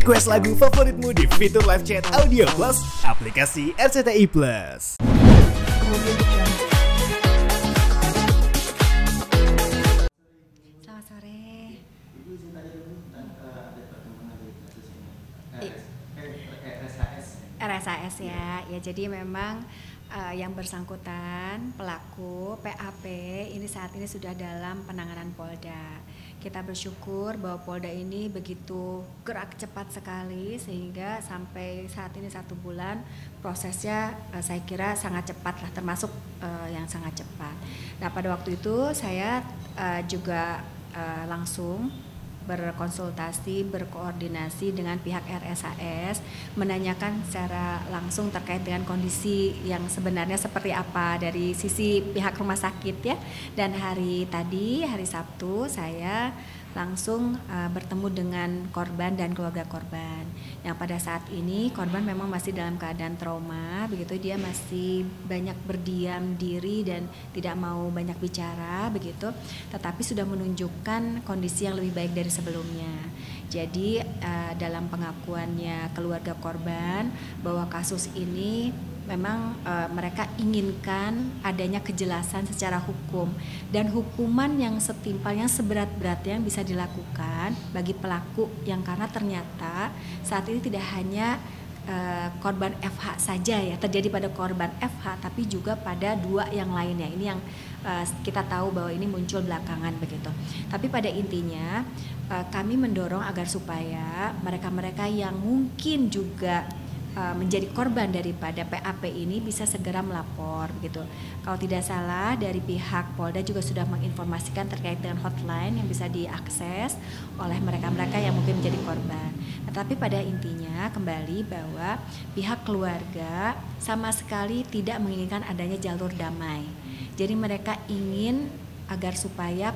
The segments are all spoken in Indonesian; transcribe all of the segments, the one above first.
Request lagu favoritmu di fitur live chat Audio Plus aplikasi RCTI Plus. Selamat sore. Ibu izin tanya dulu tentang perkembangan dari kasus ini. RSAS. RSAS ya. Ya jadi memang yang bersangkutan pelaku PAP ini saat ini sudah dalam penanganan Polda. Kita bersyukur bahwa Polda ini begitu gerak cepat sekali sehingga sampai saat ini 1 bulan prosesnya saya kira sangat cepat lah, termasuk yang sangat cepat. Nah pada waktu itu saya juga langsung berkonsultasi, berkoordinasi dengan pihak RSAS, menanyakan secara langsung terkait dengan kondisi yang sebenarnya seperti apa dari sisi pihak rumah sakit ya. Dan hari Sabtu saya langsung bertemu dengan korban dan keluarga korban. Yang pada saat ini korban memang masih dalam keadaan trauma, begitu dia masih banyak berdiam diri dan tidak mau banyak bicara begitu, tetapi sudah menunjukkan kondisi yang lebih baik dari sebelumnya. Jadi dalam pengakuannya keluarga korban bahwa kasus ini memang mereka inginkan adanya kejelasan secara hukum dan hukuman yang setimpal, yang seberat-beratnya yang bisa dilakukan bagi pelaku yang karena ternyata saat ini tidak hanya korban FH saja ya terjadi pada korban FH, tapi juga pada 2 yang lainnya. Ini yang kita tahu bahwa ini muncul belakangan begitu. Tapi pada intinya kami mendorong agar supaya mereka-mereka yang mungkin juga menjadi korban daripada PAP ini bisa segera melapor gitu. Kalau tidak salah dari pihak Polda juga sudah menginformasikan terkait dengan hotline yang bisa diakses oleh mereka-mereka yang mungkin menjadi korban. Tetapi pada intinya kembali bahwa pihak keluarga sama sekali tidak menginginkan adanya jalur damai. Jadi mereka ingin agar supaya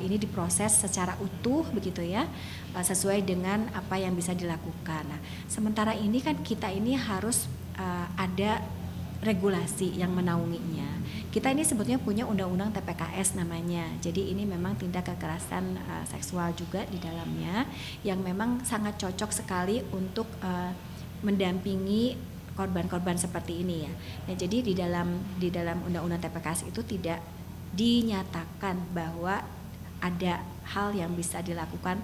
ini diproses secara utuh begitu ya, sesuai dengan apa yang bisa dilakukan. Nah, sementara ini kan kita ini harus ada regulasi yang menaunginya. Kita ini sebetulnya punya undang-undang TPKS namanya. Jadi ini memang tindak kekerasan seksual juga di dalamnya yang memang sangat cocok sekali untuk mendampingi korban-korban seperti ini ya. Nah, jadi di dalam undang-undang TPKS itu tidak dinyatakan bahwa ada hal yang bisa dilakukan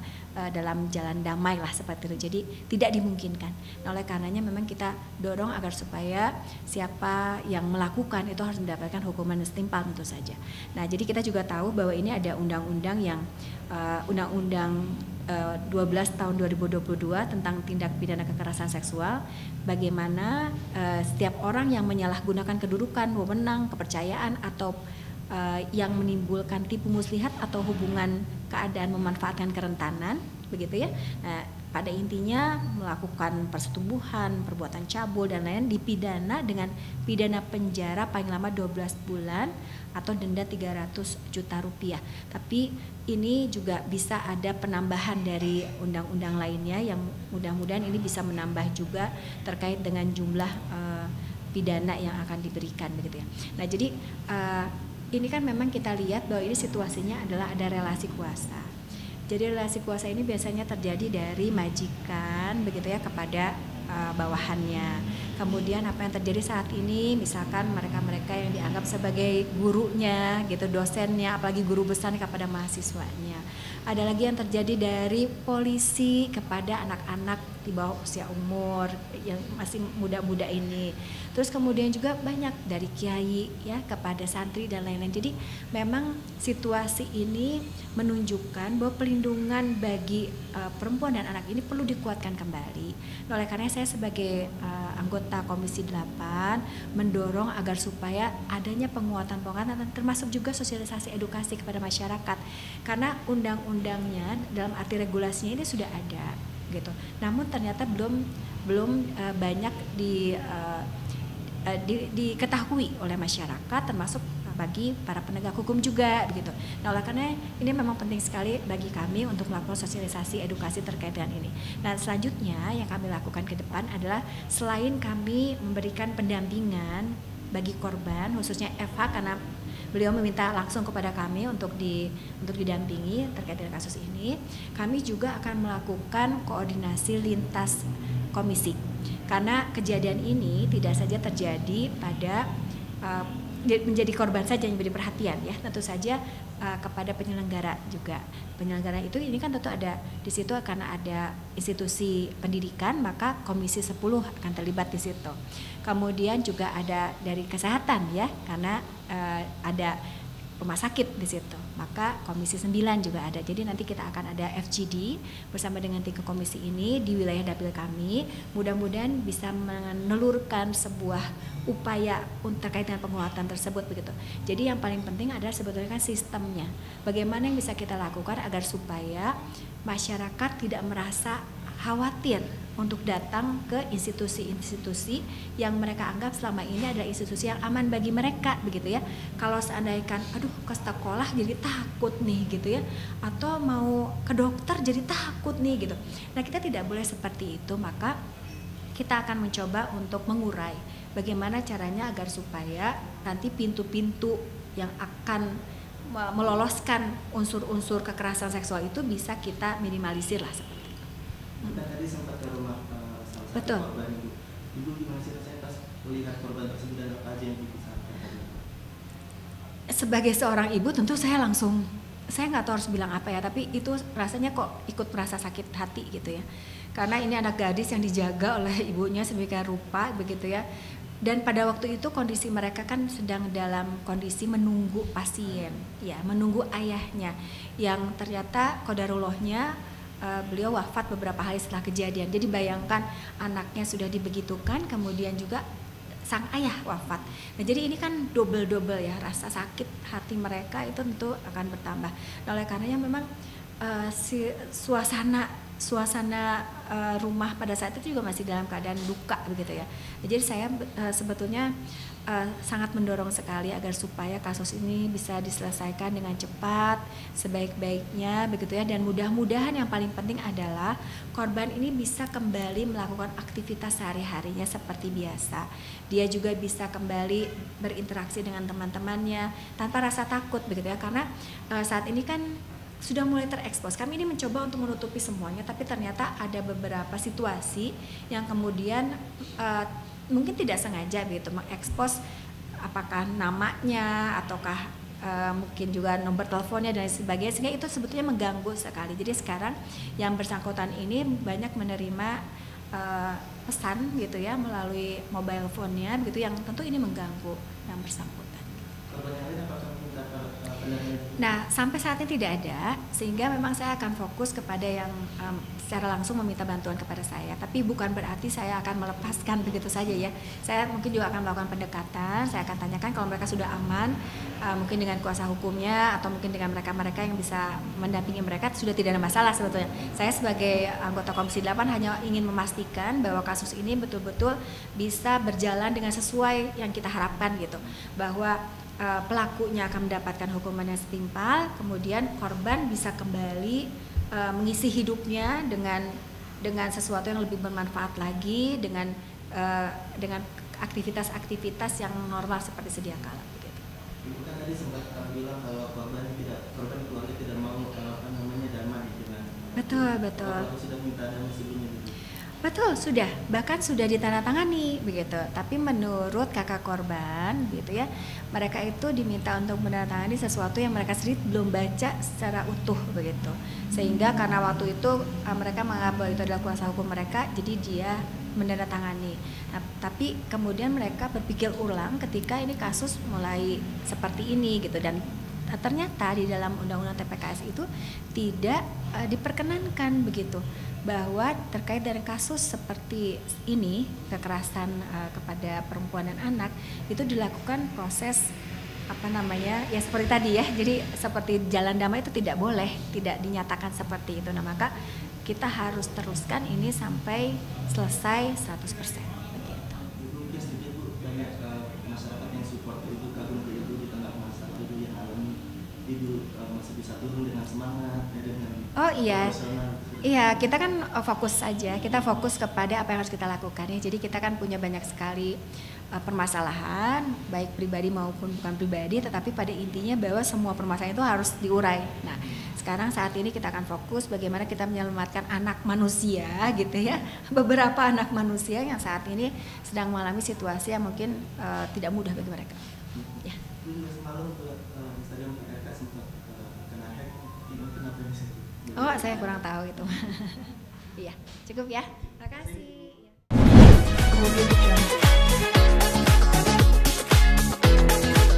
dalam jalan damai lah seperti itu. Jadi tidak dimungkinkan. Nah, oleh karenanya memang kita dorong agar supaya siapa yang melakukan itu harus mendapatkan hukuman yang setimpal tentu saja. Nah, jadi kita juga tahu bahwa ini ada undang-undang yang undang-undang 12 tahun 2022 tentang tindak pidana kekerasan seksual, bagaimana setiap orang yang menyalahgunakan kedudukan, wewenang, kepercayaan atau yang menimbulkan tipu muslihat atau hubungan keadaan memanfaatkan kerentanan begitu ya. Nah, pada intinya melakukan persetubuhan, perbuatan cabul dan lain dipidana dengan pidana penjara paling lama 12 bulan atau denda 300 juta rupiah. Tapi ini juga bisa ada penambahan dari undang-undang lainnya yang mudah-mudahan ini bisa menambah juga terkait dengan jumlah pidana yang akan diberikan begitu ya. Nah, jadi ini kan memang kita lihat bahwa ini situasinya adalah ada relasi kuasa. Jadi relasi kuasa ini biasanya terjadi dari majikan begitu ya kepada bawahannya. Kemudian apa yang terjadi saat ini, misalkan mereka-mereka yang dianggap sebagai gurunya gitu, dosennya, apalagi guru besar kepada mahasiswanya. Ada lagi yang terjadi dari polisi kepada anak-anak di bawah usia umur yang masih muda-muda ini. Terus kemudian juga banyak dari kiai ya kepada santri dan lain-lain. Jadi memang situasi ini menunjukkan bahwa pelindungan bagi perempuan dan anak ini perlu dikuatkan kembali. Nah, oleh karena saya sebagai anggota Komisi 8 mendorong agar supaya adanya penguatan-penguatan termasuk juga sosialisasi edukasi kepada masyarakat. Karena undang-undangnya dalam arti regulasinya ini sudah ada gitu. Namun ternyata belum banyak diketahui oleh masyarakat termasuk bagi para penegak hukum juga begitu. Nah, oleh karena ini memang penting sekali bagi kami untuk melakukan sosialisasi edukasi terkait dengan ini. Nah, selanjutnya yang kami lakukan ke depan adalah selain kami memberikan pendampingan bagi korban khususnya FH karena beliau meminta langsung kepada kami untuk didampingi terkait dengan kasus ini. Kami juga akan melakukan koordinasi lintas komisi, karena kejadian ini tidak saja terjadi pada menjadi korban saja yang menjadi perhatian ya, tentu saja kepada penyelenggara juga. Penyelenggara itu ini kan tentu ada di situ, karena ada institusi pendidikan maka Komisi 10 akan terlibat di situ. Kemudian juga ada dari kesehatan ya, karena ada rumah sakit di situ. Maka Komisi 9 juga ada. Jadi nanti kita akan ada FGD bersama dengan 3 komisi ini di wilayah dapil kami. Mudah-mudahan bisa menelurkan sebuah upaya terkait dengan penguatan tersebut begitu. Jadi yang paling penting adalah sebetulnya kan sistemnya. Bagaimana yang bisa kita lakukan agar supaya masyarakat tidak merasa khawatir untuk datang ke institusi-institusi yang mereka anggap selama ini adalah institusi yang aman bagi mereka begitu ya. Kalau seandainya aduh ke sekolah jadi takut nih gitu ya, atau mau ke dokter jadi takut nih gitu. Nah, kita tidak boleh seperti itu, maka kita akan mencoba untuk mengurai bagaimana caranya agar supaya nanti pintu-pintu yang akan meloloskan unsur-unsur kekerasan seksual itu bisa kita minimalisir lah seperti itu. Kita tadi sempat ke rumah salah satu Betul. korban ibu. Ibu gimana sih rasanya pas melihat korban tersebut dan apa aja yang dibicarakan tadi? Sebagai seorang ibu tentu saya nggak tahu harus bilang apa ya, tapi itu rasanya kok ikut merasa sakit hati gitu ya, karena ini anak gadis yang dijaga oleh ibunya sedemikian rupa begitu ya. Dan pada waktu itu kondisi mereka kan sedang dalam kondisi menunggu pasien ya, menunggu ayahnya yang ternyata qadarullahnya beliau wafat beberapa hari setelah kejadian. Jadi bayangkan, anaknya sudah dibegitukan, kemudian juga sang ayah wafat. Nah, jadi ini kan double ya, rasa sakit hati mereka itu tentu akan bertambah. Nah, oleh karenanya memang suasana rumah pada saat itu juga masih dalam keadaan duka begitu ya. Jadi saya sebetulnya sangat mendorong sekali agar supaya kasus ini bisa diselesaikan dengan cepat, sebaik-baiknya begitu ya. Dan mudah-mudahan yang paling penting adalah korban ini bisa kembali melakukan aktivitas sehari-harinya seperti biasa. Dia juga bisa kembali berinteraksi dengan teman-temannya tanpa rasa takut begitu ya. Karena saat ini kan sudah mulai terekspos. Kami ini mencoba untuk menutupi semuanya, tapi ternyata ada beberapa situasi yang kemudian mungkin tidak sengaja gitu mengekspos apakah namanya ataukah mungkin juga nomor teleponnya dan sebagainya, sehingga itu sebetulnya mengganggu sekali. Jadi sekarang yang bersangkutan ini banyak menerima pesan gitu ya melalui mobile phone-nya begitu, yang tentu ini mengganggu yang bersangkutan. Korban yang lain apakah mendapat Nah, sampai saat ini tidak ada, sehingga memang saya akan fokus kepada yang secara langsung meminta bantuan kepada saya. Tapi bukan berarti saya akan melepaskan begitu saja ya. Saya mungkin juga akan melakukan pendekatan, saya akan tanyakan kalau mereka sudah aman, mungkin dengan kuasa hukumnya atau mungkin dengan mereka-mereka yang bisa mendampingi mereka, sudah tidak ada masalah sebetulnya. Saya sebagai anggota Komisi 8 hanya ingin memastikan bahwa kasus ini betul-betul bisa berjalan dengan sesuai yang kita harapkan gitu. Bahwa pelakunya akan mendapatkan hukuman yang setimpal, kemudian korban bisa kembali mengisi hidupnya dengan sesuatu yang lebih bermanfaat lagi, dengan aktivitas-aktivitas yang normal seperti sedia kala. Begitu. Ibu kan tadi sempat bilang kalau korban keluarga tidak mau damai dengan. Betul. Kalau sudah minta damai sebelumnya gitu. Betul, sudah, bahkan sudah ditandatangani begitu. Tapi menurut kakak korban gitu ya, mereka itu diminta untuk menandatangani sesuatu yang mereka sendiri belum baca secara utuh begitu. Sehingga karena waktu itu mereka menganggap bahwa itu adalah kuasa hukum mereka, jadi dia menandatangani. Nah, tapi kemudian mereka berpikir ulang ketika ini kasus mulai seperti ini gitu, dan ternyata di dalam undang-undang TPKS itu tidak diperkenankan begitu, bahwa terkait dari kasus seperti ini, kekerasan kepada perempuan dan anak, itu dilakukan proses ya seperti tadi ya, jadi seperti jalan damai itu tidak boleh, tidak dinyatakan seperti itu. Nah, maka kita harus teruskan ini sampai selesai 100%. Begitu. Ibu mungkin sedikit Bu, banyak masyarakat yang support Ibu, kagum Ibu di tengah masalah Ibu yang alami. Di individu masih bisa turun dengan semangat ya, dengan Oh iya, profesional. iya kita kan fokus saja, kita fokus kepada apa yang harus kita lakukan ya. Jadi kita kan punya banyak sekali permasalahan, baik pribadi maupun bukan pribadi, tetapi pada intinya bahwa semua permasalahan itu harus diurai. Nah, sekarang saat ini kita akan fokus bagaimana kita menyelamatkan anak manusia gitu ya, beberapa anak manusia yang saat ini sedang mengalami situasi yang mungkin tidak mudah bagi mereka. Ya. Semalam Instagram PRK sempat kena hack, kenapa bisa? Oh, saya kurang tahu itu. Iya, cukup ya.